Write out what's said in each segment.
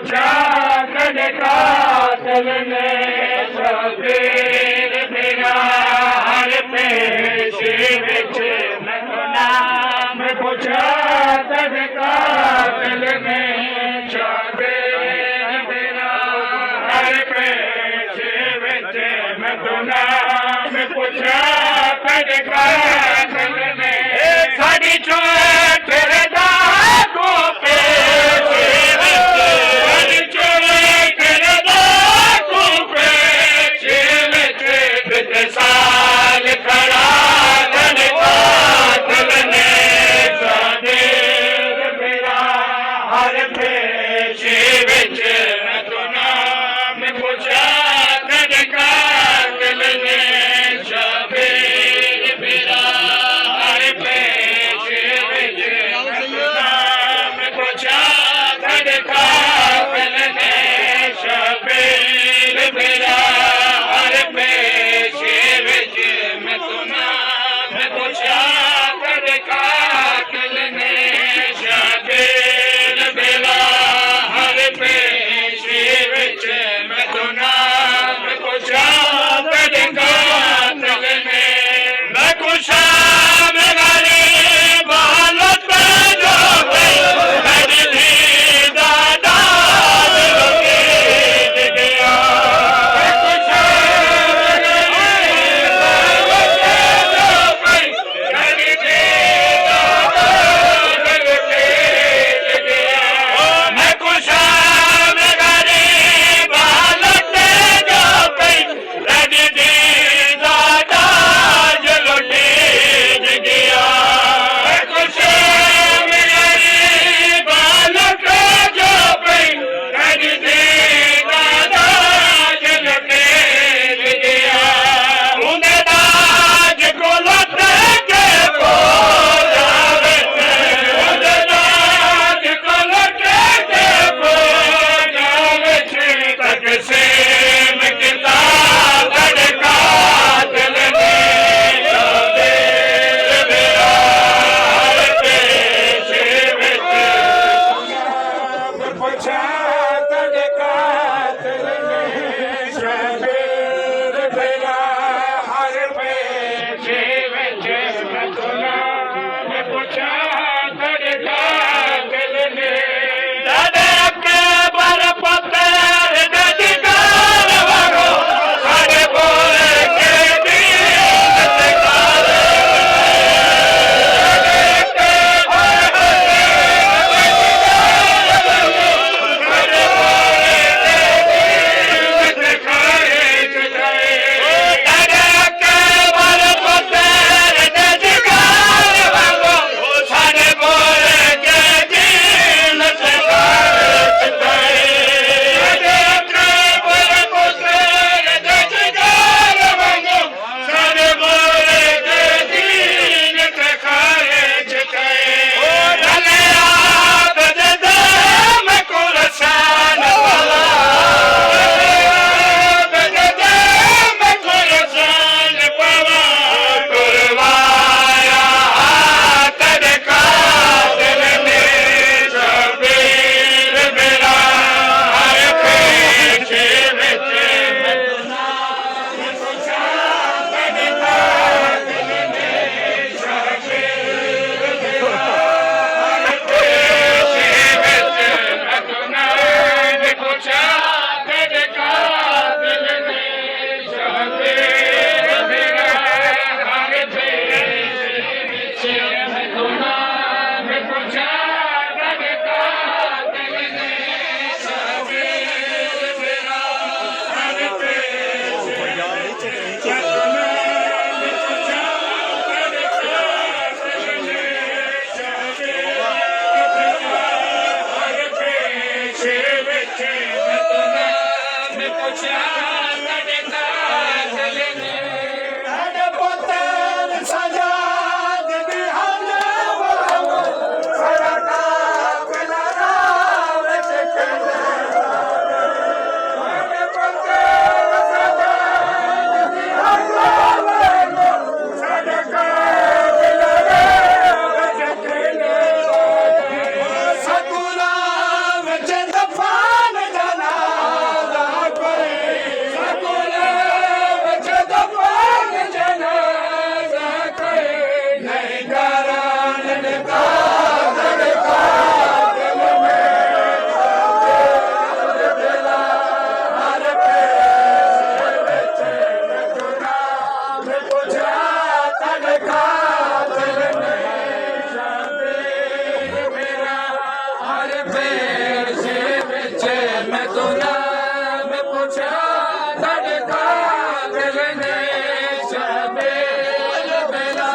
پوچھا کد قاتل نے شبیر میرا ہر پیش وچ میں نام پوچھا کد قاتل نے شبیر میرا ہر پیش وچ میں نام پوچھا کد قاتل نے ساڈی چوٹ ردا کو سال کھڑا کد قاتل نے شبیر میرا ہر پیش وچ میں تو نام پوچھا کد قاتل نے شبیر میرا ہر پیش وچ میں تو نام پوچھا کد قاتل نے شبیر میرا ہر پیش وچ میں تو نام پوچھا کد قاتل نے شبیر میرا ہر پیش وچ میں تو نام پوچھا کد قاتل نے میں پوچھا میرا بالت جو میری دھی دادا گیا میں پوچھا میں کشا میں غریب حالت جو پئی رڈی دی دادا جو ٹیج گیا میں کشا میں غریب حالت جو پئی رڈی دی دادا جو ٹیج گیا انہیں داج کو لٹ کے پو جاوے انہیں داج کو لٹ کے پو جاوے تقسیم کتاب کد قاتل نے شبیر میرا ہر پیش وچ پوچھا کد قاتل نے شبیر میرا ہر پیش وچ میں تو نام پوچھا کد قاتل نے دادا اکبر پتر دجکار وگو ساڈے بول کے دین تے کار ਤੂੰ ਨਾਮ ਪੁੱਛਿਆ ਤੜਕਾ ਦਿਲ ਨੇ ਸ਼ਬੀਰ ਮੇਰਾ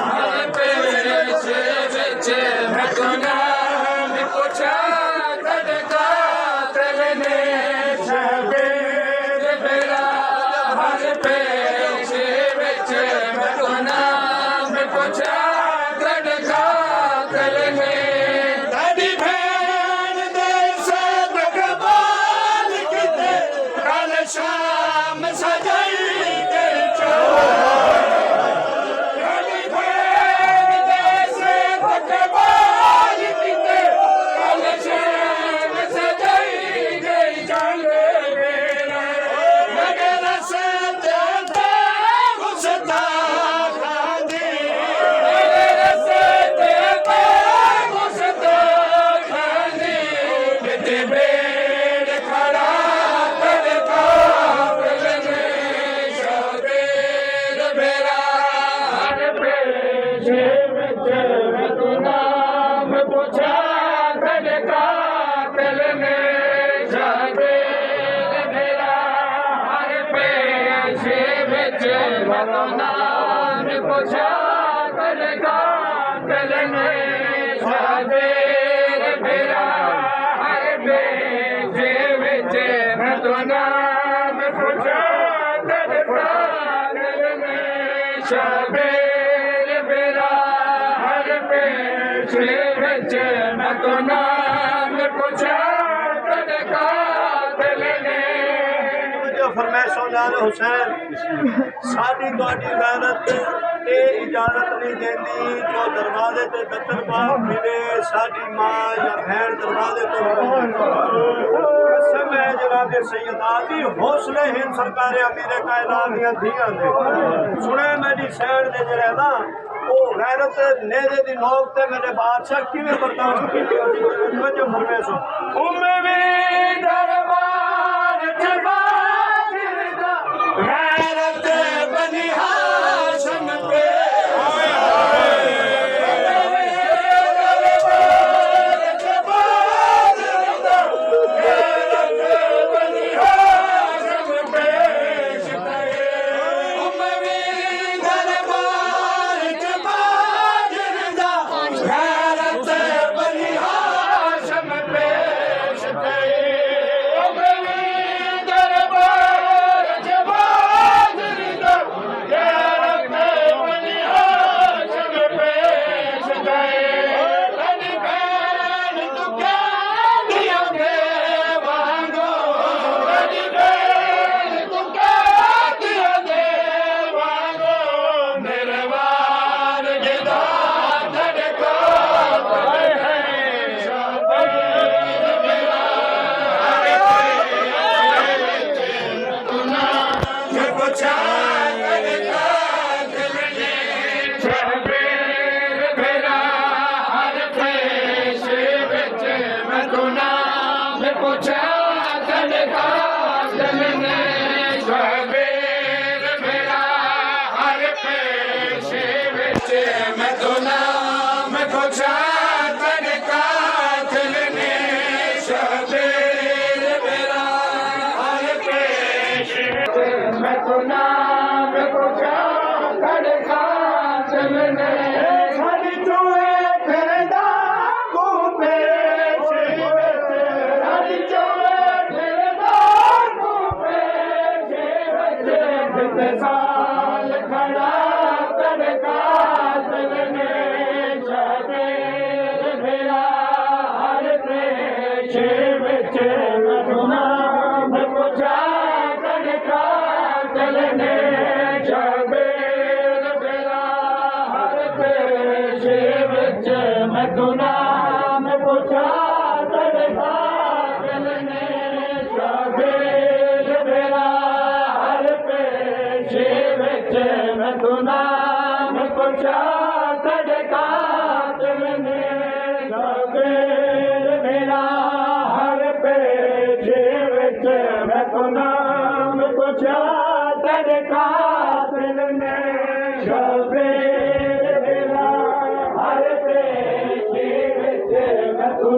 ਹਰ ਪੇਸ਼ ਵਿੱਚ ਮੈਂ ਤੂੰ ਨਾਮ ਪੁੱਛਿਆ ਤੜਕਾ ਦਿਲ ਨੇ ਸ਼ਬੀਰ ਮੇਰਾ ਹਰ ਪੇਸ਼ ਵਿੱਚ ਮੈਂ ਤੂੰ ਨਾਮ ਪੁੱਛਿਆ ਤੜਕਾ ਦਿਲ ਨੇ ਸਾਡੀ ਭੈਣ ਦੇ ਸਦਕ ਬਾਲ ਕਿਤੇ ਕੱਲ ਸ਼ਾਮ ਸਜਾਈ ਗਈ ਸਾਡੀ ਭੈਣ ਦੇ ਸਦਕ ਬਾਲ ਕਿਤੇ ਕੱਲ ਸ਼ਾਮ ਸਜਾਈ ਗਈ ਚੱਲ ਮੇਰਾ ਮਗਰ ਸੱਜਦਾ ਗੁਸਤਾਖਾਂ ਦੀ ਮਗਰ ਸੱਜਦਾ ਗੁਸਤਾਖਾਂ ਦੀ ਕਿਤੇ ਬੇੜ ਖੜਾ ਤੜਕਾ ਦਿਲ ਨੇ ਸ਼ਬੀਰ ਮੇਰਾ ਹਰ ਪੇਸ਼ ਵਿੱਚ ਮੈਂ ਤੂੰ ਨਾਮ ਪੁੱਛਿਆ ਤੜਕਾ ਦਿਲ ਨੇ ਸ਼ਬੀਰ ਮੇਰਾ ਹਰ ਪੇਸ਼ ਵਿੱਚ ਮੈਂ ਤੂੰ ਨਾਮ ਪੁੱਛਿਆ ਤੜਕਾ ਦਿਲ ਨੇ ਸ਼ਬੀਰ ਮੇਰਾ ਹਰ ਪੇਸ਼ ਵਿੱਚ ਮੈਂ ਤੂੰ ਨਾਮ ਪੁੱਛਿਆ ਤੜਕਾ ਦਿਲ ਨੇ ਸ਼ਬੀਰ ਮੇਰਾ ਹਰ ਪੇਸ਼ ਵਿੱਚ ਮੈਂ ਤੂੰ ਨਾਮ ਪੁੱਛਿਆ ਤੜਕਾ ਦਿਲ ਨੇ جو فرمائشوں جان حسین ساری تہاڈی غیرت یہ اجازت نہیں دیندی جو دروازے تے دتر پا پھرے ساری ماں یا بہن دروازے تو قسم ہے جناب سیدہ دی حوصلے ہیں سرکار امیر کائنات دیاں دھیاں دے سنے میری سیڑ دے جڑے نا وہ غیرت نیزے دی نوک تے میرے بادشاہ کیویں برداشت کیتی ہوندی جو فرمائشوں دربار غیرت بنی ہاشم پہ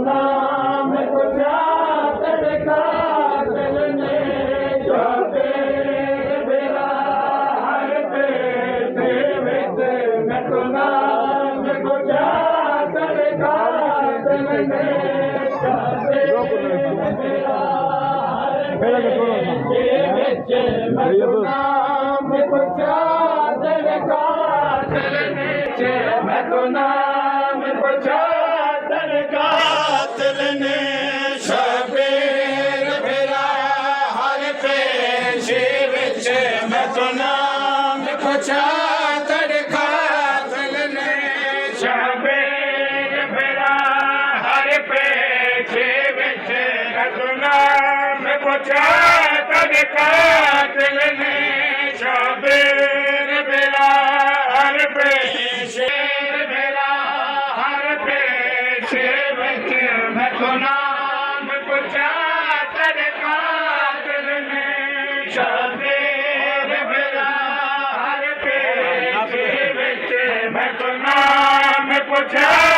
नाम पुछा तड़का नाम पुछा मैं तो नाम पुछा कातिल ने शबीर मेरा हर पेशे विच मैं तो नाम पुछा कातिल ने शबीर मेरा हर पेशे विच मैं तो नाम पुछा कातिल ने शबीर मेरा हर पेशे मेरा हर पेशे विच मैं तो नाम पुछा कातिल ने शबीर मेरा हर पेशे विच मैं तो नाम पुछा